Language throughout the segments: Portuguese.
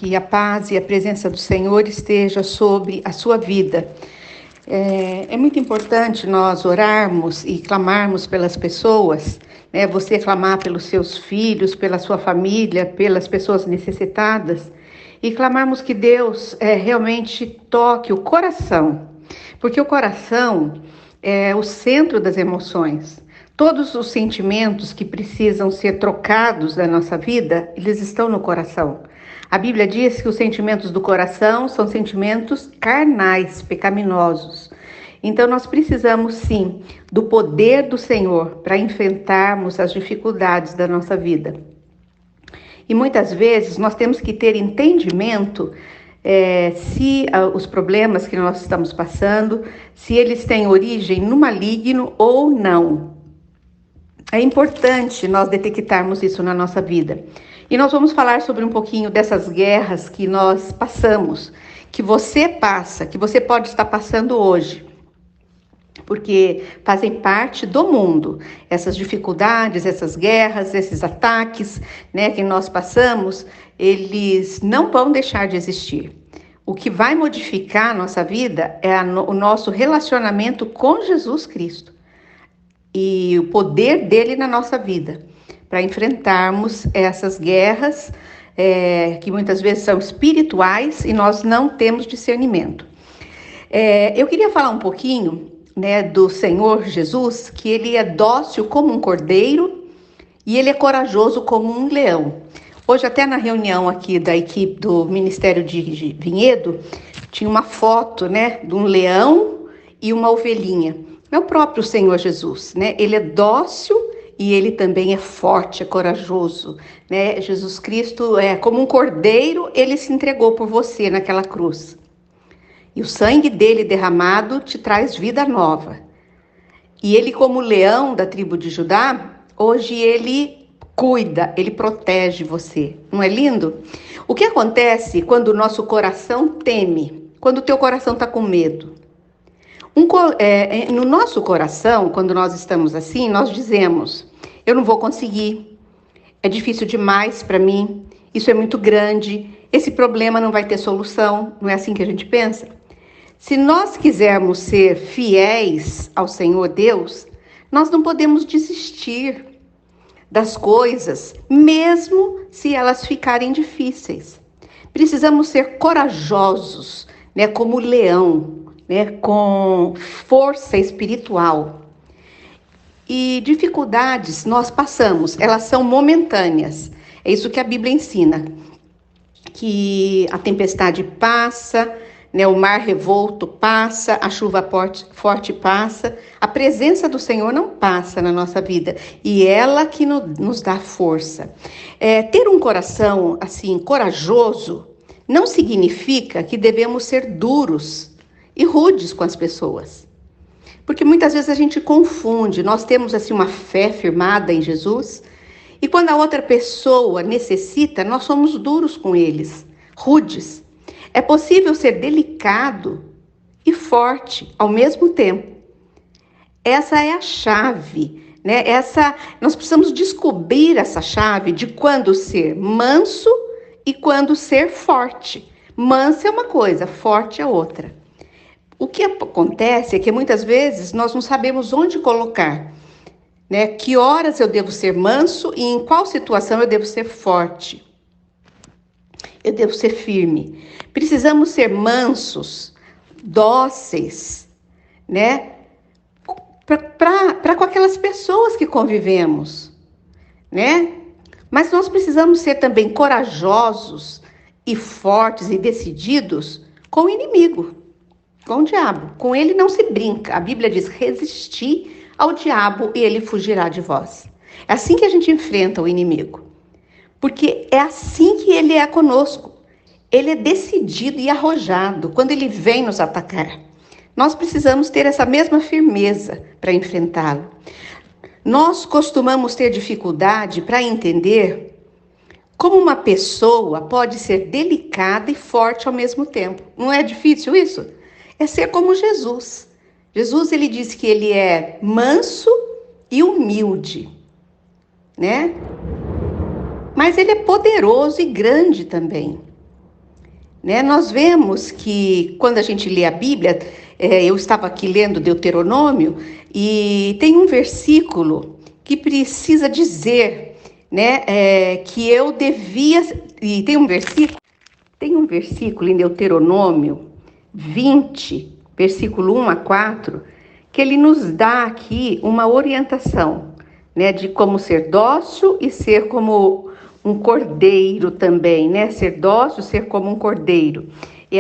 Que a paz e a presença do Senhor esteja sobre a sua vida. É muito importante nós orarmos e clamarmos pelas pessoas, né? Você clamar pelos seus filhos, pela sua família, pelas pessoas necessitadas, e clamarmos que Deus realmente toque o coração, porque o coração é o centro das emoções. Todos os sentimentos que precisam ser trocados da nossa vida, eles estão no coração. A Bíblia diz que os sentimentos do coração são sentimentos carnais, pecaminosos. Então nós precisamos sim do poder do Senhor para enfrentarmos as dificuldades da nossa vida. E muitas vezes nós temos que ter entendimento se os problemas que nós estamos passando, se eles têm origem no maligno ou não. É importante nós detectarmos isso na nossa vida. E nós vamos falar sobre um pouquinho dessas guerras que nós passamos, que você passa, que você pode estar passando hoje. Porque fazem parte do mundo. Essas dificuldades, essas guerras, esses ataques, né, que nós passamos, eles não vão deixar de existir. O que vai modificar a nossa vida é o nosso relacionamento com Jesus Cristo. E o poder dele na nossa vida, para enfrentarmos essas guerras que muitas vezes são espirituais e nós não temos discernimento. Eu queria falar um pouquinho, né, do Senhor Jesus, que ele é dócil como um cordeiro e ele é corajoso como um leão. Hoje até na reunião aqui da equipe do Ministério de Vinhedo, tinha uma foto, né, de um leão e uma ovelhinha. É o próprio Senhor Jesus, né? Ele é dócil e ele também é forte, é corajoso, né? Jesus Cristo é como um cordeiro, ele se entregou por você naquela cruz. E o sangue dele derramado te traz vida nova. E ele, como leão da tribo de Judá, hoje ele cuida, ele protege você. Não é lindo? O que acontece quando o nosso coração teme? Quando o teu coração está com medo? No nosso coração, quando nós estamos assim, nós dizemos: eu não vou conseguir, é difícil demais para mim, isso é muito grande, esse problema não vai ter solução. Não é assim que a gente pensa? Se nós quisermos ser fiéis ao Senhor Deus, nós não podemos desistir das coisas, mesmo se elas ficarem difíceis. Precisamos ser corajosos, né, como o leão, né, com força espiritual. E dificuldades nós passamos, elas são momentâneas. É isso que a Bíblia ensina, que a tempestade passa, né, o mar revolto passa, a chuva forte passa, a presença do Senhor não passa na nossa vida, e ela que nos dá força. Ter um coração assim corajoso não significa que devemos ser duros e rudes com as pessoas. Porque muitas vezes a gente confunde, nós temos assim uma fé firmada em Jesus, e quando a outra pessoa necessita, nós somos duros com eles, rudes. É possível ser delicado e forte ao mesmo tempo. Essa é a chave, né? Nós precisamos descobrir essa chave de quando ser manso e quando ser forte. Manso é uma coisa, forte é outra. O que acontece é que muitas vezes nós não sabemos onde colocar, né? Que horas eu devo ser manso e em qual situação eu devo ser forte. Eu devo ser firme. Precisamos ser dóceis, né? Para com aquelas pessoas que convivemos, né? Mas nós precisamos ser também corajosos e fortes e decididos com o inimigo, com o diabo. Com ele não se brinca. A Bíblia diz: resistir ao diabo e ele fugirá de vós. É assim que a gente enfrenta o inimigo. Porque é assim que ele é conosco. Ele é decidido e arrojado quando ele vem nos atacar. Nós precisamos ter essa mesma firmeza para enfrentá-lo. Nós costumamos ter dificuldade para entender como uma pessoa pode ser delicada e forte ao mesmo tempo. Não é difícil isso? É ser como Jesus. Jesus, ele diz que ele é manso e humilde, né? Mas ele é poderoso e grande também. né? Nós vemos que quando a gente lê a Bíblia, eu estava aqui lendo Deuteronômio e tem um versículo que precisa dizer, né, que eu devia, e tem um versículo em Deuteronômio 20, versículo 1 a 4, que ele nos dá aqui uma orientação, né, de como ser dócil e ser como um cordeiro também, né? Ser dócil, ser como um cordeiro. E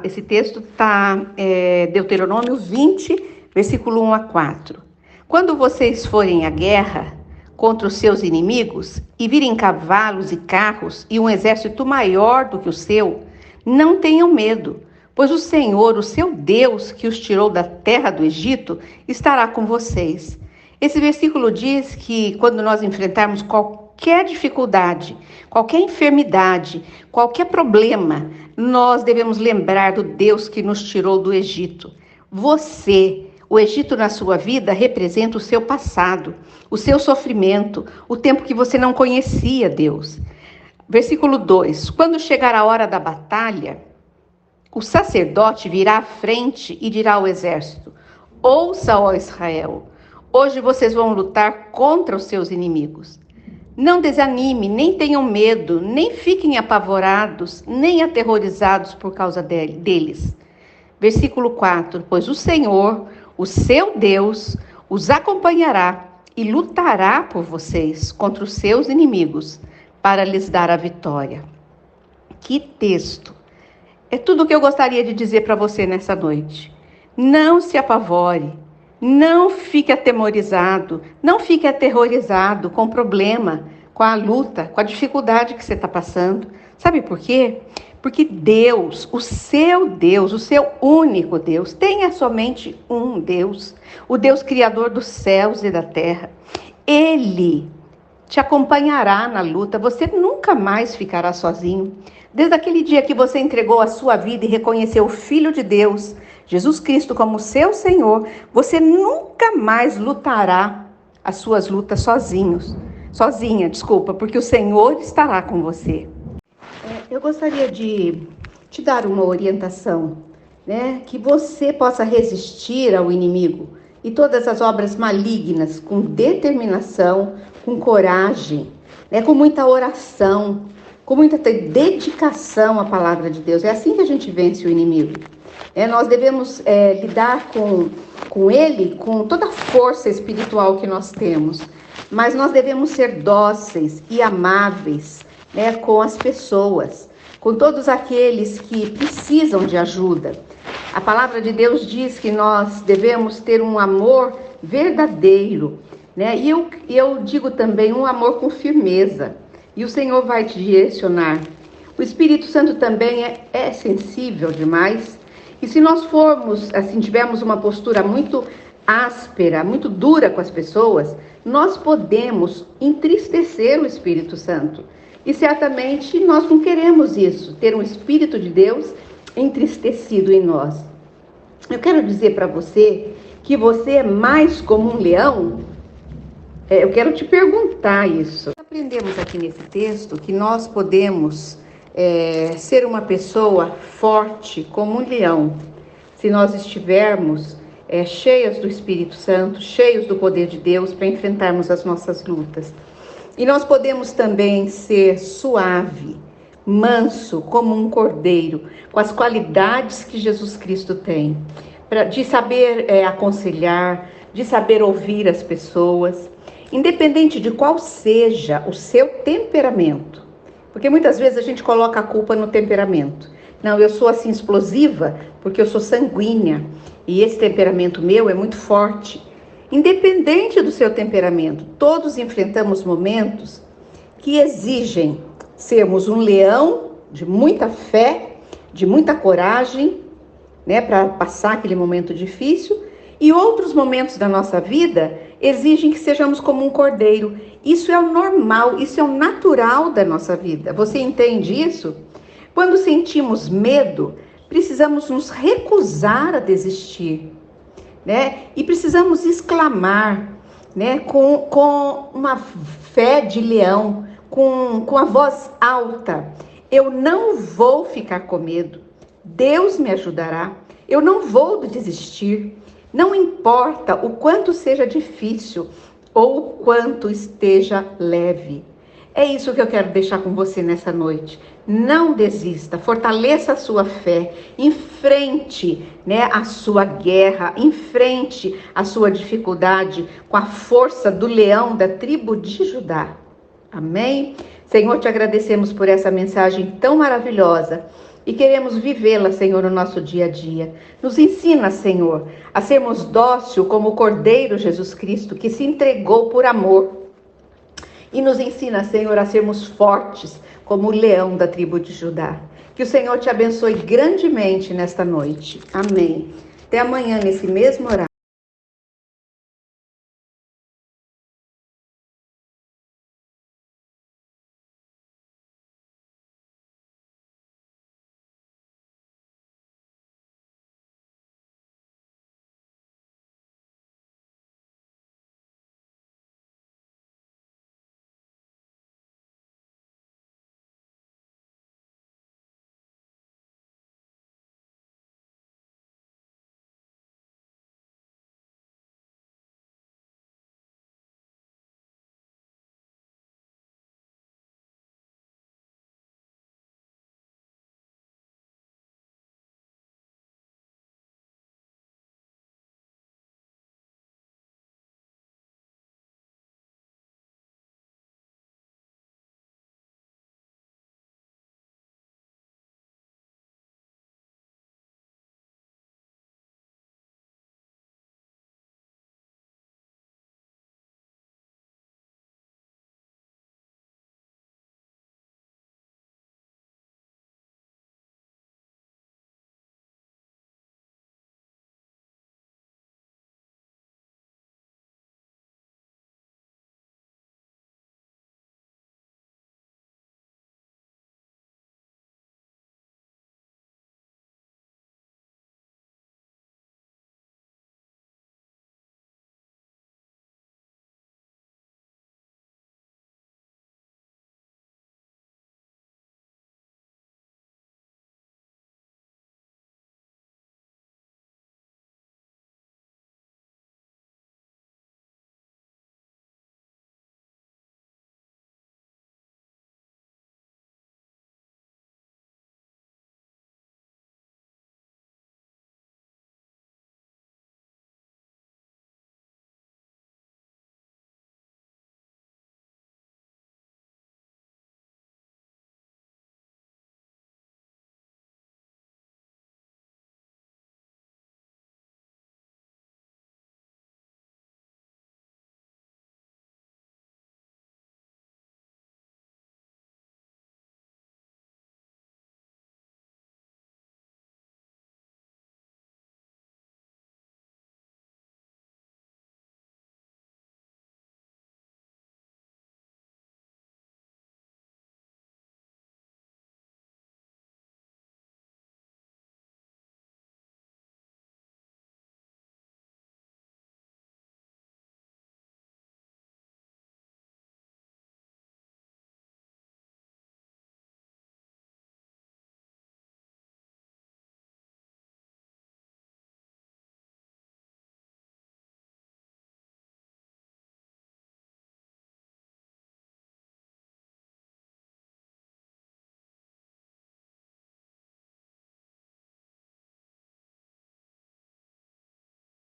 esse texto está Deuteronômio 20, versículo 1 a 4. Quando vocês forem à guerra contra os seus inimigos e virem cavalos e carros e um exército maior do que o seu, não tenham medo, pois o Senhor, o seu Deus, que os tirou da terra do Egito, estará com vocês. Esse versículo diz que quando nós enfrentarmos qualquer dificuldade, qualquer enfermidade, qualquer problema, nós devemos lembrar do Deus que nos tirou do Egito. O Egito na sua vida representa o seu passado, o seu sofrimento, o tempo que você não conhecia Deus. Versículo 2: quando chegar a hora da batalha, o sacerdote virá à frente e dirá ao exército: ouça, ó Israel, hoje vocês vão lutar contra os seus inimigos. Não desanime, nem tenham medo, nem fiquem apavorados, nem aterrorizados por causa deles. Versículo 4: pois o Senhor, o seu Deus, os acompanhará e lutará por vocês contra os seus inimigos, para lhes dar a vitória. Que texto! É tudo o que eu gostaria de dizer para você nessa noite. Não se apavore, não fique atemorizado, não fique aterrorizado com o problema, com a luta, com a dificuldade que você está passando. Sabe por quê? Porque Deus, o seu único Deus, tem somente um Deus, o Deus criador dos céus e da terra. Ele te acompanhará na luta, você nunca mais ficará sozinho. Desde aquele dia que você entregou a sua vida e reconheceu o Filho de Deus, Jesus Cristo, como seu Senhor, você nunca mais lutará as suas lutas sozinha, porque o Senhor estará com você. Eu gostaria de te dar uma orientação, né? Que você possa resistir ao inimigo e todas as obras malignas com determinação, com coragem, né? Com muita oração, com muita dedicação à palavra de Deus. É assim que a gente vence o inimigo. Nós devemos lidar com ele com toda a força espiritual que nós temos, mas nós devemos ser dóceis e amáveis, né, com as pessoas, com todos aqueles que precisam de ajuda. A palavra de Deus diz que nós devemos ter um amor verdadeiro, né? E eu digo também um amor com firmeza. E o Senhor vai te direcionar. O Espírito Santo também é sensível demais. E se nós tivermos uma postura muito áspera, muito dura com as pessoas, nós podemos entristecer o Espírito Santo. E certamente nós não queremos isso, ter um Espírito de Deus entristecido em nós. Eu quero dizer para você que você é mais como um leão. Eu quero te perguntar isso. Aprendemos aqui nesse texto que nós podemos ser uma pessoa forte como um leão, se nós estivermos cheias do Espírito Santo, cheios do poder de Deus para enfrentarmos as nossas lutas. E nós podemos também ser suave, manso, como um cordeiro, com as qualidades que Jesus Cristo tem, de saber aconselhar, de saber ouvir as pessoas, independente de qual seja o seu temperamento. Porque muitas vezes a gente coloca a culpa no temperamento. Não, eu sou assim explosiva porque eu sou sanguínea e esse temperamento meu é muito forte. Independente do seu temperamento, todos enfrentamos momentos que exigem sermos um leão de muita fé, de muita coragem, né, para passar aquele momento difícil, e outros momentos da nossa vida exigem que sejamos como um cordeiro. Isso é o normal, isso é o natural da nossa vida. Você entende isso? Quando sentimos medo, precisamos nos recusar a desistir, né? E precisamos exclamar, né, com uma fé de leão, com a voz alta: Eu não vou ficar com medo. Deus me ajudará. Eu não vou desistir. Não importa o quanto seja difícil ou o quanto esteja leve. É isso que eu quero deixar com você nessa noite. Não desista, fortaleça a sua fé, enfrente, a sua guerra, enfrente a sua dificuldade com a força do leão da tribo de Judá. Amém? Senhor, te agradecemos por essa mensagem tão maravilhosa e queremos vivê-la, Senhor, no nosso dia a dia. Nos ensina, Senhor, a sermos dócil como o Cordeiro Jesus Cristo, que se entregou por amor. E nos ensina, Senhor, a sermos fortes como o leão da tribo de Judá. Que o Senhor te abençoe grandemente nesta noite. Amém. Até amanhã, nesse mesmo horário.